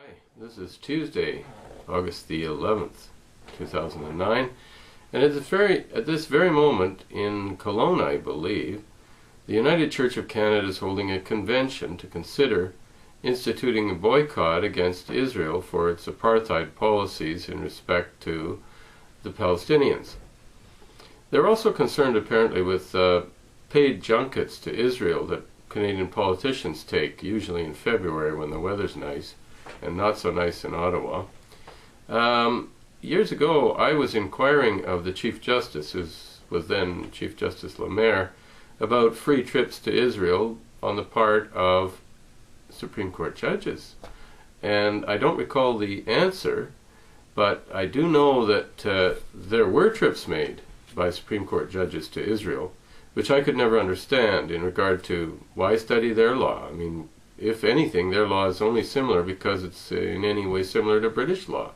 Hi, this is Tuesday, August the 11th, 2009, and at this very moment in Kelowna, I believe, the United Church of Canada is holding a convention to consider instituting a boycott against Israel for its apartheid policies in respect to the Palestinians. They're also concerned apparently with paid junkets to Israel that Canadian politicians take, usually in February when the weather's nice, and not so nice in Ottawa. Years ago, I was inquiring of the Chief Justice, who was then Chief Justice Lemaire, about free trips to Israel on the part of Supreme Court judges. And I don't recall the answer, but I do know that there were trips made by Supreme Court judges to Israel, which I could never understand in regard to why study their law. I mean, if anything, their law is only similar because it's in any way similar to British law.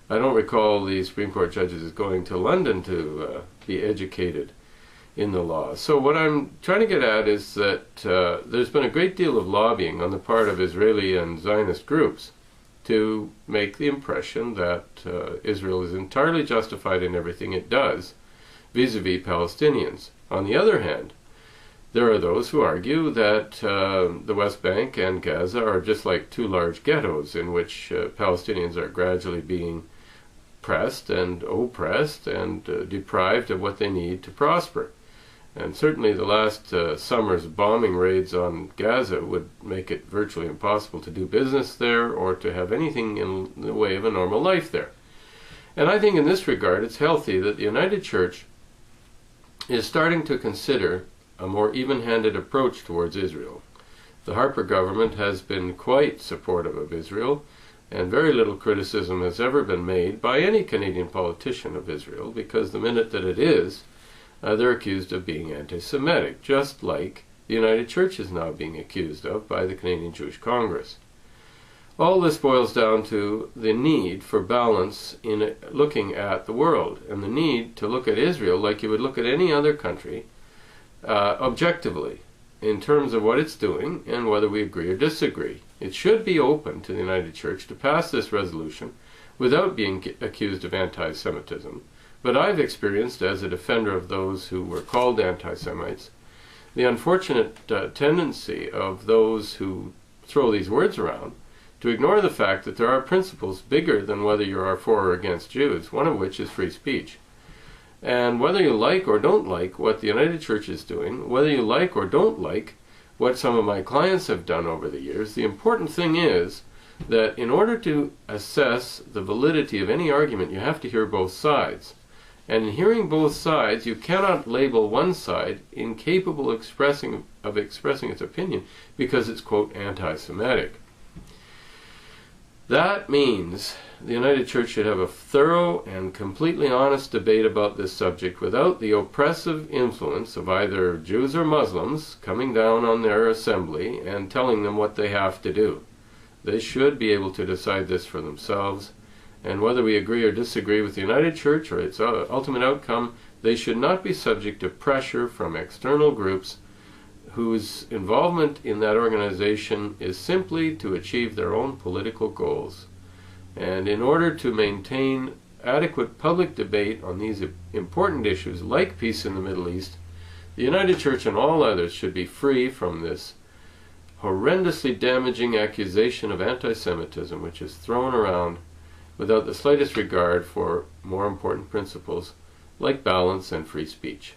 I don't recall the Supreme Court judges going to London to be educated in the law. So what I'm trying to get at is that there's been a great deal of lobbying on the part of Israeli and Zionist groups to make the impression that Israel is entirely justified in everything it does vis-a-vis Palestinians. On the other hand, there are those who argue that the West Bank and Gaza are just like two large ghettos in which Palestinians are gradually being pressed and oppressed and deprived of what they need to prosper. And certainly the last summer's bombing raids on Gaza would make it virtually impossible to do business there or to have anything in the way of a normal life there. And I think in this regard it's healthy that the United Church is starting to consider a more even-handed approach towards Israel. The Harper government has been quite supportive of Israel, and very little criticism has ever been made by any Canadian politician of Israel, because the minute that it is, they're accused of being anti-Semitic, just like the United Church is now being accused of by the Canadian Jewish Congress. All this boils down to the need for balance in looking at the world, and the need to look at Israel like you would look at any other country, objectively, in terms of what it's doing and whether we agree or disagree. It should be open to the United Church to pass this resolution without being accused of anti-Semitism. But I've experienced, as a defender of those who were called anti-Semites, the unfortunate tendency of those who throw these words around to ignore the fact that there are principles bigger than whether you are for or against Jews, one of which is free speech. And whether you like or don't like what the United Church is doing, whether you like or don't like what some of my clients have done over the years, the important thing is that in order to assess the validity of any argument, you have to hear both sides. And in hearing both sides, you cannot label one side incapable of expressing its opinion because it's, quote, anti-Semitic. That means the United Church should have a thorough and completely honest debate about this subject without the oppressive influence of either Jews or Muslims coming down on their assembly and telling them what they have to do. They should be able to decide this for themselves, and whether we agree or disagree with the United Church or its ultimate outcome, they should not be subject to pressure from external groups whose involvement in that organization is simply to achieve their own political goals. And in order to maintain adequate public debate on these important issues like peace in the Middle East, the United Church and all others should be free from this horrendously damaging accusation of anti-Semitism which is thrown around without the slightest regard for more important principles like balance and free speech.